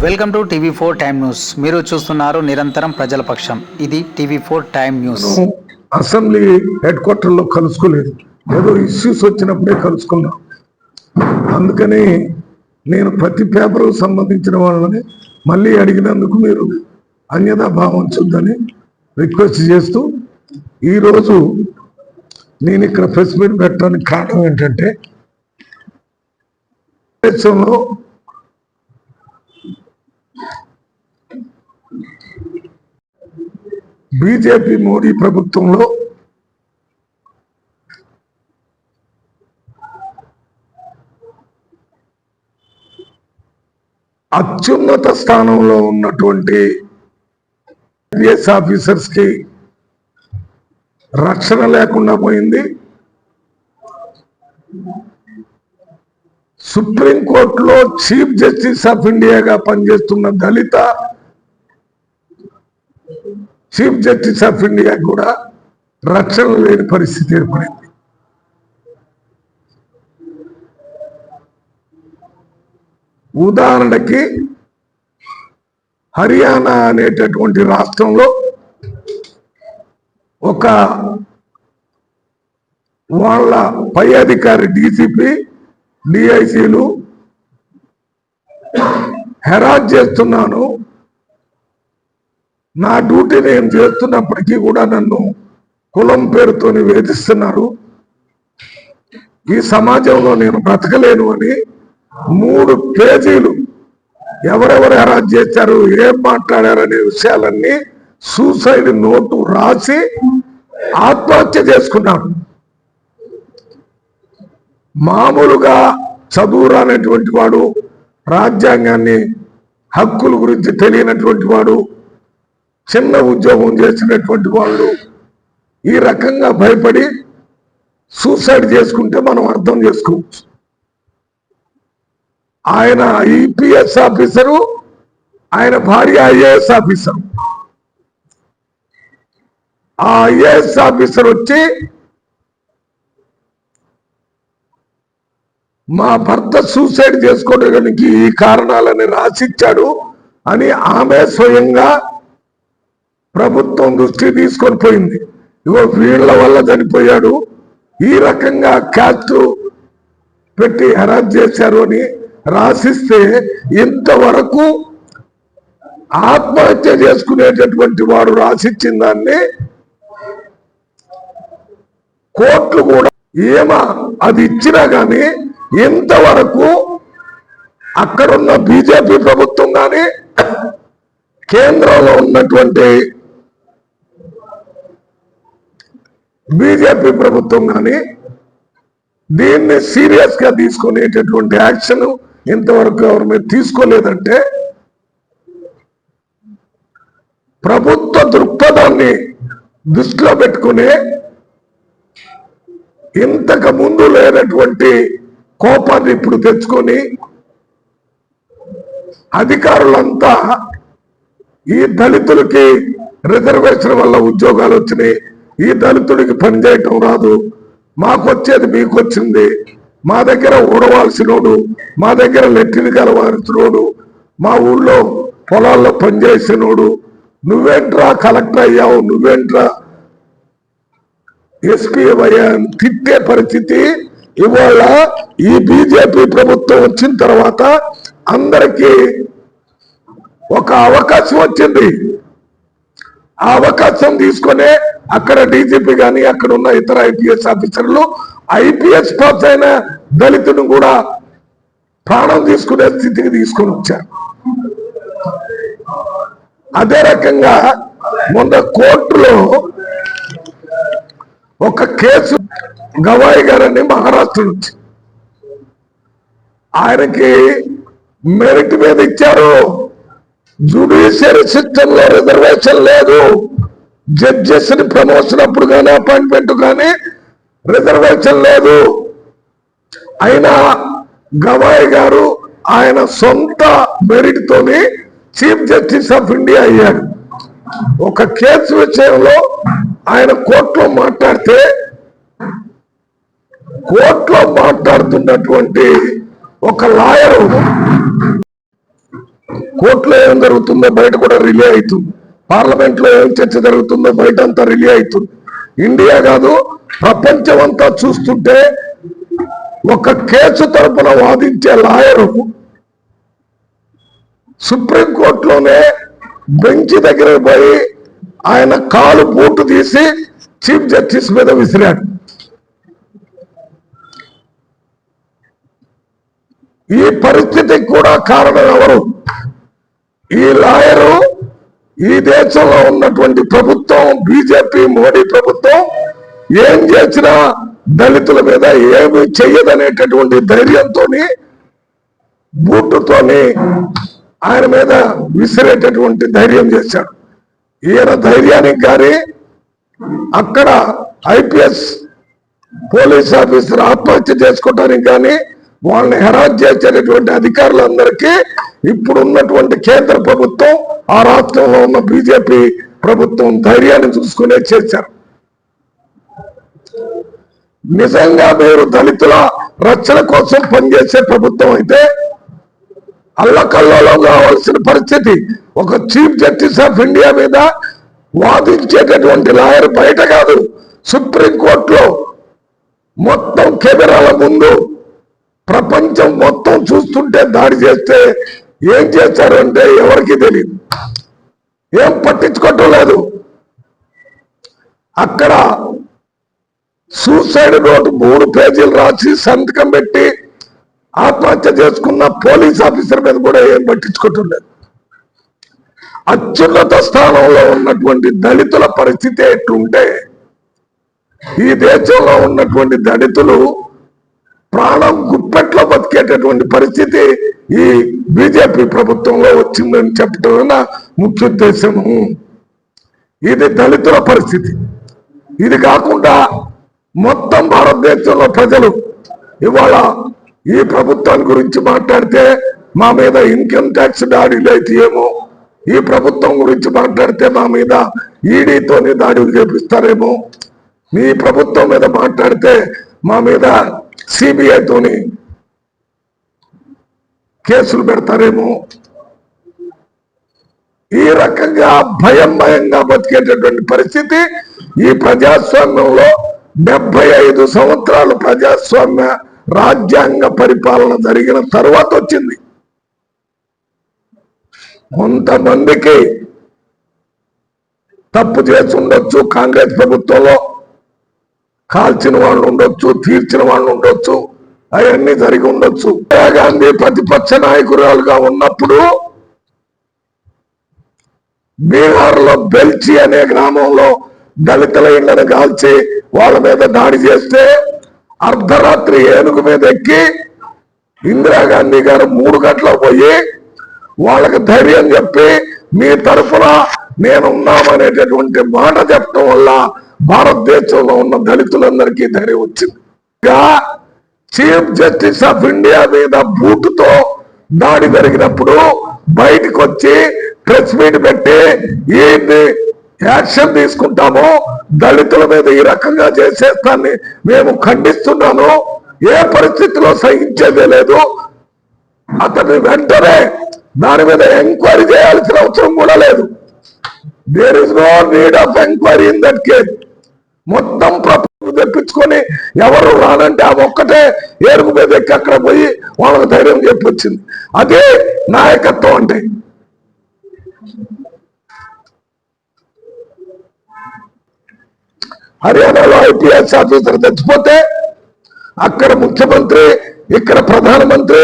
Welcome to టీవీ4 time news. మీరు చూస్తున్నారు నిరంతరం ప్రజల పక్షం. ఇది టీవీ4 టైమ్ న్యూస్. అసెంబ్లీ హెడ్ క్వార్టర్లో కలుసుకోలేదు, ఏదో ఇష్యూస్ వచ్చినప్పుడే కలుసుకున్నాం. అందుకని నేను ప్రతి పేపర్ సంబంధించిన వాళ్ళని మళ్ళీ అడిగినందుకు మీరు అన్యదా భావించొద్దని రిక్వెస్ట్ చేస్తూ ఈరోజు నేను ఇక్కడ ప్రెస్ మీట్ పెట్టడానికి కారణం ఏంటంటే, దేశంలో బీజేపీ మోడీ ప్రభుత్వంలో అత్యున్నత స్థానంలో ఉన్నటువంటి ఐఏఎస్ ఆఫీసర్స్ కి రక్షణ లేకుండా పోయింది. సుప్రీంకోర్టులో చీఫ్ జస్టిస్ ఆఫ్ ఇండియాగా పనిచేస్తున్న దళిత చీఫ్ జస్టిస్ ఆఫ్ ఇండియా కూడా రక్షణ లేని పరిస్థితి ఏర్పడింది. ఉదాహరణకి హర్యానా అనేటటువంటి రాష్ట్రంలో ఒక వాళ్ళ పై అధికారి డీసీపీ డిఐసీలు హెరాస్ చేస్తున్నాను, నా డ్యూటీ నేను చేస్తున్నప్పటికీ కూడా నన్ను కులం పేరుతోని వేధిస్తున్నారు, ఈ సమాజంలో నేను బ్రతకలేను అని 3 పేజీలు ఎవరెవరు హెరాస్ చేశారు, ఏం మాట్లాడారనే విషయాలన్నీ సూసైడ్ నోటు రాసి ఆత్మహత్య చేసుకున్నాడు. మామూలుగా చదువు రానటువంటి వాడు, రాజ్యాంగాన్ని హక్కుల గురించి తెలియనటువంటి వాడు, చిన్న ఉద్యోగం చేసినటువంటి వాళ్ళు ఈ రకంగా భయపడి సూసైడ్ చేసుకుంటే మనం అర్థం చేసుకోవచ్చు. ఆయన ఈపీఎస్ ఆఫీసరు, ఆయన భార్య ఐఏఎస్ ఆఫీసరు. ఆ ఐఏఎస్ ఆఫీసర్ వచ్చి మా భర్త సూసైడ్ చేసుకోవడానికి ఈ కారణాలని రాసిచ్చాడు అని ఆమె స్వయంగా ప్రభుత్వం దృష్టి తీసుకొని పోయింది. ఇగో వీళ్ళ వల్ల చనిపోయాడు, ఈ రకంగా క్యాస్ట్ పెట్టి హెరాస్ చేశారు అని రాసిస్తే ఇంతవరకు ఆత్మహత్య చేసుకునేటటువంటి వాడు రాసిచ్చిన దాన్ని కోర్టులు కూడా అది ఇచ్చినా కానీ ఇంతవరకు అక్కడున్న బీజేపీ ప్రభుత్వం కానీ కేంద్రంలో ఉన్నటువంటి బీజేపీ ప్రభుత్వం కానీ దీన్ని సీరియస్ గా తీసుకునేటటువంటి యాక్షన్ ఇంతవరకు ఎవరి మీద తీసుకోలేదంటే ప్రభుత్వ దృక్పథాన్ని దృష్టిలో పెట్టుకుని ఇంతకు ముందు లేనటువంటి కోపాన్ని ఇప్పుడు తెచ్చుకొని అధికారులంతా ఈ దళితులకి రిజర్వేషన్ వల్ల ఉద్యోగాలు వచ్చినాయి, ఈ దళితుడికి పనిచేయటం రాదు, మాకు వచ్చేది మీకు వచ్చింది, మా దగ్గర ఊడవాల్సినోడు, మా దగ్గర లెట్టిని కలవాల్సినోడు, మా ఊళ్ళో పొలాల్లో పనిచేసినోడు, నువ్వేంట్రా కలెక్టర్ అయ్యావు, నువ్వేంట్రా ఎస్పీ అయ్యా తిట్టే పరిస్థితి ఇవాళ ఈ బీజేపీ ప్రభుత్వం వచ్చిన తర్వాత అందరికీ ఒక అవకాశం వచ్చింది. ఆ అవకాశం తీసుకునే అక్కడ డీజీపీ కానీ అక్కడ ఉన్న ఇతర ఐపీఎస్ ఆఫీసర్లు ఐపీఎస్ పాస్ అయిన దళితుని కూడా ప్రాణం తీసుకునే స్థితికి తీసుకొని వచ్చారు. అదే రకంగా మొన్న కోర్టులో ఒక కేసు గవాయి గారని మహారాష్ట్ర నుంచి ఆయనకి మెరిట్ మీద ఇచ్చారు. జ్యుడిషియరీ సిస్టమ్ లో రిజర్వేషన్ లేదు, జడ్జెస్ ని ప్రమోషన్ అప్పుడు కానీ అపాయింట్మెంట్ కానీ రిజర్వేషన్ లేదు. అయినా గవాయి గారు ఆయన సొంత మెరిట్ తోని చీఫ్ జస్టిస్ ఆఫ్ ఇండియా అయ్యాడు. ఒక కేసు విషయంలో ఆయన కోర్టులో మాట్లాడితే కోర్టులో మాట్లాడుతున్నటువంటి ఒక లాయరు కోర్టులో ఏం జరుగుతుందో బయట కూడా రిలే అవుతుంది, పార్లమెంట్ లో ఏం చర్చ జరుగుతుందో బయట అంతా రిలే అవుతుంది. ఇండియా కాదు ప్రపంచం అంతా చూస్తుంటే ఒక కేసు తరపున వాదించే లాయరు సుప్రీంకోర్టులోనే బెంచ్ దగ్గర పోయి ఆయన కాలు బూటు తీసి చీఫ్ జస్టిస్ మీద విసిరాడు. ఈ పరిస్థితికి కూడా కారణం ఎవరు? ఈ లాయరు ఈ దేశంలో ఉన్నటువంటి ప్రభుత్వం, బీజేపీ మోడీ ప్రభుత్వం ఏం చేసినా దళితుల మీద ఏమి చెయ్యదనేటటువంటి ధైర్యంతో బూటుతోని ఆయన మీద విసిరేటటువంటి ధైర్యం చేశాడు. ఈయన ధైర్యానికి కానీ అక్కడ ఐపీఎస్ పోలీస్ ఆఫీసర్ ఆత్మహత్య చేసుకోవడానికి కానీ వాళ్ళని హెరాస్ చేసేటటువంటి అధికారులందరికీ ఇప్పుడు ఉన్నటువంటి కేంద్ర ప్రభుత్వం, ఆ రాష్ట్రంలో ఉన్న బీజేపీ ప్రభుత్వం ధైర్యాన్ని చూసుకునే చేశారు. నిజంగా మీరు దళితుల రక్షణ కోసం పనిచేసే ప్రభుత్వం అయితే అల్లకల్లోలం కావాల్సిన పరిస్థితి. ఒక చీఫ్ జస్టిస్ ఆఫ్ ఇండియా మీద వాదించేటటువంటి లాయర్ బయట కాదు, సుప్రీంకోర్టులో మొత్తం కెమెరాల ముందు ప్రపంచం మొత్తం చూస్తుంటే దాడి చేస్తే ఏం చేశారంటే ఎవరికి తెలియదు, ఏం పట్టించుకోవటం లేదు. అక్కడ సూసైడ్ నోట్ 3 పేజీలు రాసి సంతకం పెట్టి ఆత్మహత్య చేసుకున్న పోలీస్ ఆఫీసర్ మీద కూడా ఏం పట్టించుకోవటం లేదు. అత్యున్నత స్థానంలో ఉన్నటువంటి దళితుల పరిస్థితి ఎట్లుంటే ఈ దేశంలో ఉన్నటువంటి దళితులు ప్రాణం గుప్పెట్లో బతికేటటువంటి పరిస్థితి ఈ బీజేపీ ప్రభుత్వంలో వచ్చిందని చెప్పడం నా ముఖ్య ఉద్దేశము. ఇది దళితుల పరిస్థితి. ఇది కాకుండా మొత్తం భారతదేశంలో ప్రజలు ఇవాళ ఈ ప్రభుత్వాన్ని గురించి మాట్లాడితే మా మీద ఇన్కమ్ ట్యాక్స్ దాడులు అయితే ఏమో, ఈ ప్రభుత్వం గురించి మాట్లాడితే మా మీద ఈడీతోని దాడులు చేపిస్తారేమో, మీ ప్రభుత్వం మీద మాట్లాడితే మా మీద సిబిఐతోని కేసులు పెడతారేమో, ఈ రకంగా భయంగా బతికేటటువంటి పరిస్థితి ఈ ప్రజాస్వామ్యంలో 75 సంవత్సరాలు ప్రజాస్వామ్య రాజ్యాంగ పరిపాలన జరిగిన తర్వాత వచ్చింది. కొంతమందికి తప్పు చేసి ఉండొచ్చు, కాంగ్రెస్ ప్రభుత్వంలో కాల్చిన వాళ్ళు ఉండొచ్చు, తీర్చిన వాళ్ళు ఉండొచ్చు, అవన్నీ జరిగి ఉండొచ్చు. ఇందిరా గాంధీ ప్రతిపక్ష నాయకురాలుగా ఉన్నప్పుడు బీహార్లో బెల్చి అనే గ్రామంలో దళితుల ఇళ్లను కాల్చి వాళ్ళ మీద దాడి చేస్తే అర్ధరాత్రి ఏనుగు మీద ఎక్కి ఇందిరాగాంధీ గారు 3 గంటలకు పోయి వాళ్ళకి ధైర్యం చెప్పి మీ తరఫున నేనున్నామనేటటువంటి మాట చెప్పడం వల్ల భారతదేశంలో ఉన్న దళితులందరికీ ధైర్యం వచ్చింది. చీఫ్ జస్టిస్ ఆఫ్ ఇండియా మీద బూటుతో దాడి జరిగినప్పుడు బయటకు వచ్చి ప్రెస్ మీట్ పెట్టి ఈ యాక్షన్ తీసుకుంటాము, దళితుల మీద ఈ రకంగా చేసేస్తాన్ని మేము ఖండిస్తున్నాను, ఏ పరిస్థితిలో సహించేదే లేదు, అతన్ని వెంటనే దాని మీద ఎంక్వైరీ చేయాల్సిన అవసరం కూడా లేదు. There is no need of enquiry in that case. మొత్తం ప్రభుత్వం తెప్పించుకొని ఎవరు రానంటే ఆ ఒక్కటే ఏరుగు మీద ఎక్కి అక్కడ పోయి వాళ్ళకి ధైర్యం చెప్పొచ్చింది. అదే నాయకత్వం అంటే. హర్యానాలో ఐపీఎస్ ఆఫీసర్ తెచ్చిపోతే అక్కడ ముఖ్యమంత్రి, ఇక్కడ ప్రధానమంత్రి,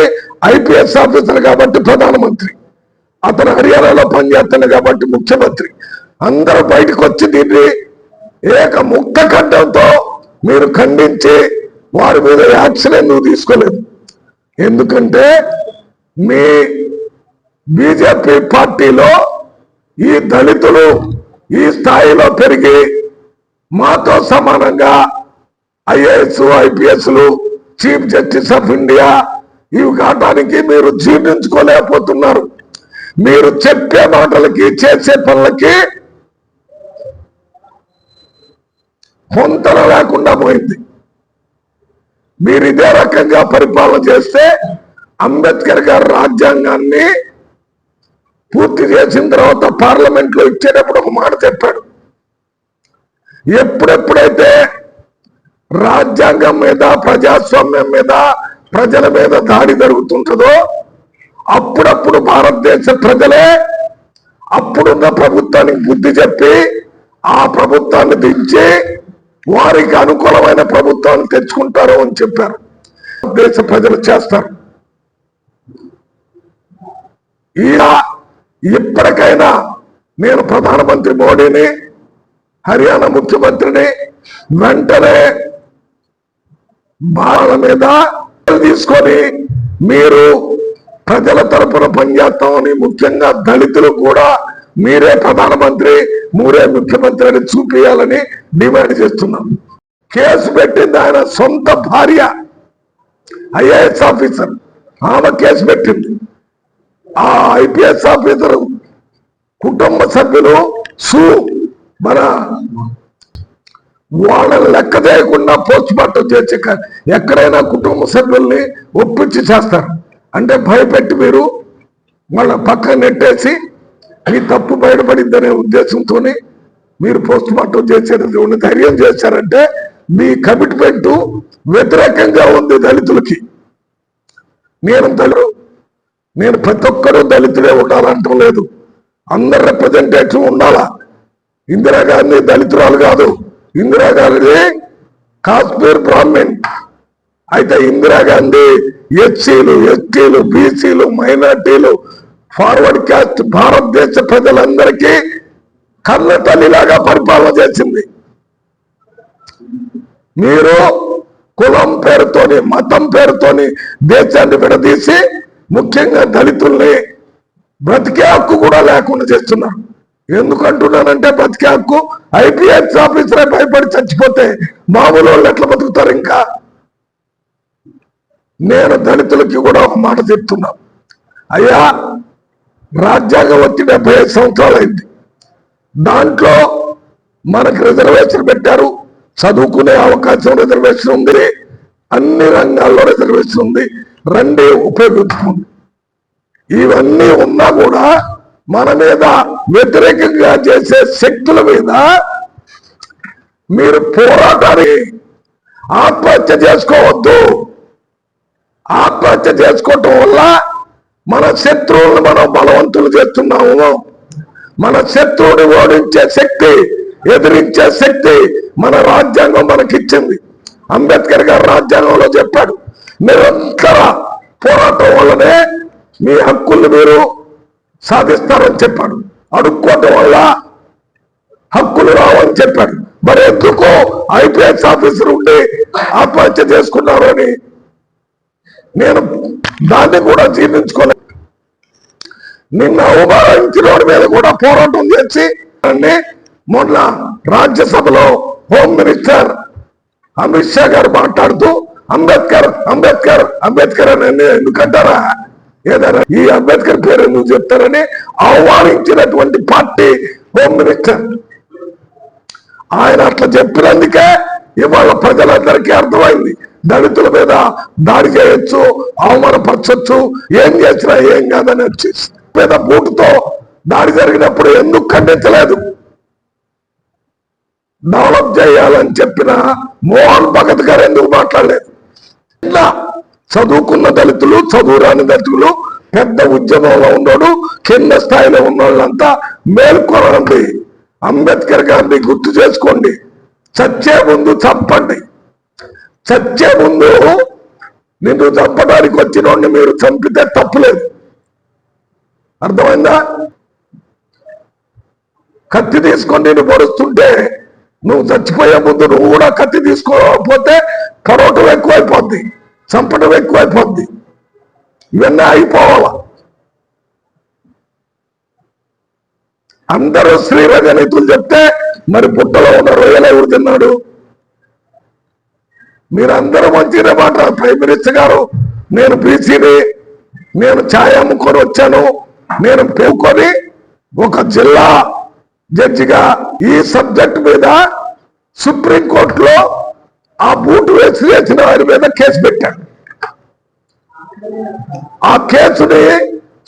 ఐపీఎస్ ఆఫీసర్ కాబట్టి ప్రధానమంత్రి, అతను హర్యానాలో పనిచేస్తున్నాడు కాబట్టి ముఖ్యమంత్రి, అందరూ బయటకు వచ్చి దీన్ని ముక్త ఖండంతో మీరు ఖండించి వారి మీద యాక్షన్ ఎందుకు తీసుకోలేదు? ఎందుకంటే మీ బీజేపీ పార్టీలో ఈ దళితులు ఈ స్థాయిలో పెరిగి మాతో సమానంగా ఐఏఎస్, ఐపీఎస్లు, చీఫ్ జస్టిస్ ఆఫ్ ఇండియా ఇవి కావడానికి మీరు జీర్ణించుకోలేకపోతున్నారు. మీరు చెప్పే మాటలకి చేసే పనులకి పొంతన లేకుండా పోయింది. మీరు ఇదే రకంగా పరిపాలన చేస్తే అంబేద్కర్ గారి రాజ్యాంగాన్ని పూర్తి చేసిన తర్వాత పార్లమెంట్ లో ఇచ్చేటప్పుడు ఒక మాట చెప్పాడు, ఎప్పుడెప్పుడైతే రాజ్యాంగం మీద ప్రజాస్వామ్యం మీద ప్రజల మీద దాడి జరుగుతుంటుందో అప్పుడప్పుడు భారతదేశ ప్రజలే అప్పుడున్న ప్రభుత్వానికి బుద్ధి చెప్పి ఆ ప్రభుత్వాన్ని దించి వారికి అనుకూలమైన ప్రభుత్వాన్ని తెచ్చుకుంటారు అని చెప్పారు. దేశ ప్రజలు చేస్తారు. ఈయన ఇప్పటికైనా నేను ప్రధానమంత్రి మోడీని, హర్యానా ముఖ్యమంత్రిని వెంటనే బాల మీద తీసుకొని మీరు ప్రజల తరపున పనిచేస్తామని, ముఖ్యంగా దళితులు కూడా మీరే ప్రధానమంత్రి మీరే ముఖ్యమంత్రి అని చూపించాలని డిమాండ్ చేస్తున్నాం. కేసు పెట్టింది ఆయన సొంత భార్య, ఐఏఎస్ ఆఫీసర్, ఆమె కేసు పెట్టింది. ఆ ఐపీఎస్ ఆఫీసర్ కుటుంబ సభ్యులు మన వాళ్ళని లెక్క చేయకుండా పోస్ట్ మార్టం చేసి ఎక్కడైనా కుటుంబ సభ్యుల్ని ఒప్పించి చేస్తారు. అంటే భయపెట్టి మీరు వాళ్ళ పక్కన నెట్టేసి మీ తప్పు బయటపడిందనే ఉద్దేశంతో మీరు పోస్ట్ మార్టం చేసేది ధైర్యం చేశారంటే మీ కమిట్మెంట్ వ్యతిరేకంగా ఉంది దళితులకి. నేను ప్రతి ఒక్కరూ దళితులే ఉండాలంటం లేదు, అందరు రిప్రజెంటేటివ్ ఉండాలా. ఇందిరాగాంధీ దళితురాలు కాదు, ఇందిరాగాంధీ కాశ్మీర్ బ్రాహ్మణ్. అయితే ఇందిరాగాంధీ ఎస్సీలు, ఎస్టీలు, బీసీలు, మైనార్టీలు, ఫార్వర్డ్ క్యాస్ట్ భారతదేశ ప్రజలందరికీ కన్న తల్లిలాగా పరిపాలన చేసింది. మీరు కులం పేరుతోని మతం పేరుతోని దేశాన్ని విడదీసి ముఖ్యంగా దళితుల్ని బ్రతికే హక్కు కూడా లేకుండా చేస్తున్నారు. ఎందుకంటున్నానంటే బ్రతికే హక్కు ఐపీఎస్ ఆఫీసరే భయపడి చచ్చిపోతే మామూలు వాళ్ళు ఎట్లా బతుకుతారు? ఇంకా నేను దళితులకి కూడా ఒక మాట చెప్తున్నా, అయ్యా రాజ్యాంగం వచ్చి 75 సంవత్సరాలు అయింది. దాంట్లో మనకు రిజర్వేషన్ పెట్టారు, చదువుకునే అవకాశం రిజర్వేషన్ ఉంది, అన్ని రంగాల్లో రిజర్వేషన్ ఉంది, రండి ఉపయోగించుకోండి. ఇవన్నీ ఉన్నా కూడా మన మీద వ్యతిరేకంగా చేసే శక్తుల మీద మీరు పోరాటాన్ని ఆత్మహత్య చేసుకోవద్దు. ఆత్మహత్య చేసుకోవటం వల్ల మన శత్రువులను మనం బలవంతులు చేస్తున్నాము. మన శత్రువుని ఓడించే శక్తి, ఎదిరించే శక్తి మన రాజ్యాంగం మనకిచ్చింది. అంబేద్కర్ గారు రాజ్యాంగంలో చెప్పాడు, నిరంతర పోరాటం వల్లనే మీ హక్కుల్ని మీరు సాధిస్తారని చెప్పాడు. అడుక్కోవటం వల్ల హక్కులు రావని చెప్పాడు. మరి ఎందుకు ఐపీఎస్ ఆఫీసర్ ఉండి ఆత్మహత్య చేసుకున్నారు అని నేను దాన్ని కూడా జీర్ణించుకోలేదు. నిన్న అవమానించిన వాడి మీద కూడా పోరాటం చేసి మొన్న రాజ్యసభలో హోమ్ మినిస్టర్ అమిత్ షా గారు మాట్లాడుతూ అంబేద్కర్ అంబేద్కర్ అంబేద్కర్ అని ఎందుకంటారా, ఏదైనా ఈ అంబేద్కర్ పేరు ఎందుకు చెప్తారని అవమానించినటువంటి పార్టీ హోమ్ మినిస్టర్. ఆయన అట్లా చెప్పినందుకే ఇవాళ ప్రజలందరికీ అర్థమైంది, దళితుల మీద దాడి చేయొచ్చు, అవమానపరచొచ్చు, ఏం చేసినా ఏం కాదని వచ్చి మీద బూటుతో దాడి జరిగినప్పుడు ఎందుకు ఖండించలేదు? డెవలప్ చేయాలని చెప్పిన మోహన్ భగత్ గారు ఎందుకు మాట్లాడలేదు? ఇట్లా చదువుకున్న దళితులు, చదువురాని దళితులు, పెద్ద ఉద్యమంలో ఉన్నాడు, కింద స్థాయిలో ఉన్న వాళ్ళంతా మేల్కొనండి. అంబేద్కర్ గారిని గుర్తు చేసుకోండి. చచ్చే ముందు చంపండి. చచ్చే ముందు నిన్ను చంపడానికి వచ్చిన మీరు చంపితే తప్పులేదు. అర్థమైందా? కత్తి తీసుకొని నేను పొడుస్తుంటే నువ్వు చచ్చిపోయే ముందు నువ్వు కూడా కత్తి తీసుకోకపోతే కరోటం ఎక్కువైపోద్ది, చంపడం ఎక్కువైపోద్ది. ఇవన్నీ అయిపోవాలా. అందరూ శ్రీరంగనీతులు చెప్తే మరి పుట్టలో ఉన్న రొయ్యలు ఎవరు తిన్నాడు? మీరందరూ మంచిగా మాట. ప్రైమ్ మినిస్టర్ గారు నేను బీసీని, నేను ఛాయ్ అమ్ముకొని వచ్చాను, నేను పేర్కొని ఒక జిల్లా జడ్జిగా ఈ సబ్జెక్ట్ మీద సుప్రీంకోర్టులో ఆ బూటు వేసిన వారి మీద కేసు పెట్టాడు. ఆ కేసుని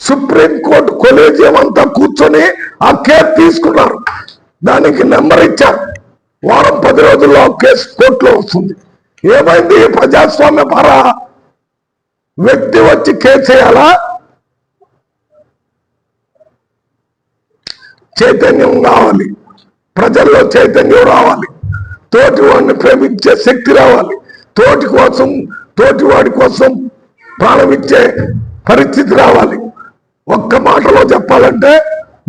సుప్రీంకోర్టు కొలేజియం అంతా కూర్చొని ఆ కేసు తీసుకున్నారు. దానికి నెంబర్ ఇచ్చారు. వారం 10 రోజుల్లో ఆ కేసు కోర్టులో వస్తుంది. ఏమైంది? ప్రజాస్వామ్య పర వ్యక్తి వచ్చి కేసు చేయాలా? చైతన్యం కావాలి, ప్రజల్లో చైతన్యం రావాలి, తోటి వాడిని ప్రేమించే శక్తి రావాలి, తోటి వాడి కోసం ప్రాణం ఇచ్చే పరిస్థితి రావాలి. ఒక్క మాటలో చెప్పాలంటే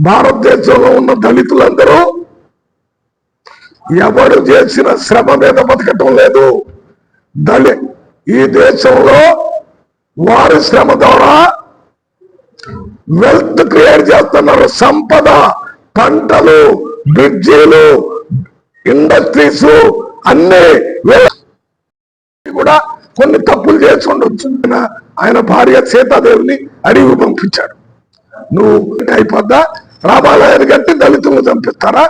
భారతదేశంలో ఉన్న దళితులందరూ ఎవడు చేసిన శ్రమ మీద బతకటం లేదు. ఈ దేశంలో వారి శ్రమ ద్వారా వెల్త్ క్రియేట్ చేస్తున్నారు. సంపద, పంటలు, బ్రిడ్జీలు, ఇండస్ట్రీస్ అన్ని కూడా కొన్ని తప్పులు చేసి ఉండొచ్చు. ఆయన భార్య సీతాదేవిని అడిగి పంపించాడు. నువ్వు అయిపోద్దా? రామాలయాన్ని కట్టి దళితులను చంపిస్తారా?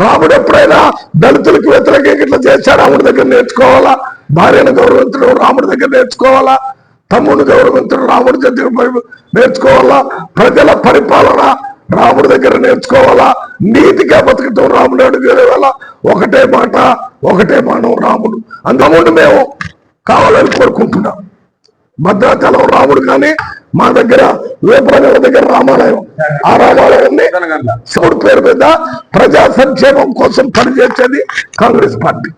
రాముడు ఎప్పుడైనా దళితులకు వ్యతిరేకంగా ఇట్లా చేశాడు? రాముడి దగ్గర నేర్చుకోవాలా? భార్యను గౌరవించడం రాముడి దగ్గర నేర్చుకోవాలా? తమ్ముడిని గౌరవించడం రాముడి దగ్గర నేర్చుకోవాలా? ప్రజల పరిపాలన రాముడి దగ్గర నేర్చుకోవాలా? నీతిగా బతకటం రాముడు అడుగుల ఒకటే మాట, ఒకటే మానం రాముడు. అందుముందు మేము కావాలని కోరుకుంటున్నాం. భద్రాచలం రాముడు కానీ మా దగ్గర వేపరగల దగ్గర రామాలయం, ఆ రామాలయాన్ని శివుడి పేరు మీద ప్రజా సంక్షేమం కోసం పనిచేసేది కాంగ్రెస్ పార్టీ.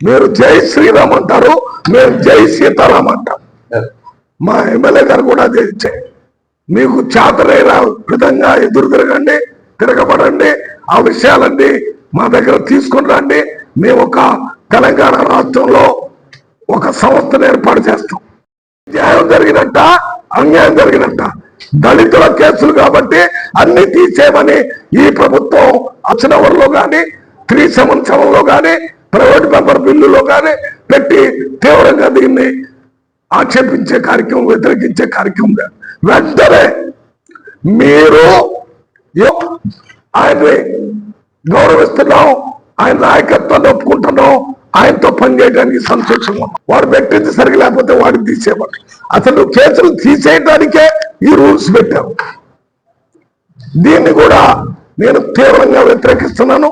మీరు జై శ్రీరామ్ అంటారు, మేము జై సీతారాం అంటాం. మా ఎమ్మెల్యే గారు కూడా అదే మీకు చేతనైన విధంగా ఎదురు తిరగబడండి, ఆ విషయాలన్నీ మా దగ్గర తీసుకుని రండి. మేము ఒక తెలంగాణ రాష్ట్రంలో ఒక సంస్థను ఏర్పాటు చేస్తాం. న్యాయం జరిగినట్ట, అన్యాయం జరిగినట్ట దళితుల కేసులు కాబట్టి అన్ని తీసేయమని ఈ ప్రభుత్వం అచ్చనవర్లో కానీ 377లో కానీ ప్రైవేట్ మెంబర్ బిల్లులో కానీ పెట్టి తీవ్రంగా దీన్ని ఆక్షేపించే కార్యక్రమం, వ్యతిరేకించే కార్యక్రమం. వెంటనే మీరు ఆయన్ని గౌరవిస్తున్నాం, ఆయన నాయకత్వాన్ని ఒప్పుకుంటున్నాం, ఆయనతో పనిచేయడానికి సంతోషంగా. వాడు పెట్టింది సరిగ్గా లేకపోతే వాడిని తీసేయమని. అసలు కేసులు తీసేయడానికే ఈ రూల్స్ పెట్టారు. దీన్ని కూడా నేను తీవ్రంగా వ్యతిరేకిస్తున్నాను.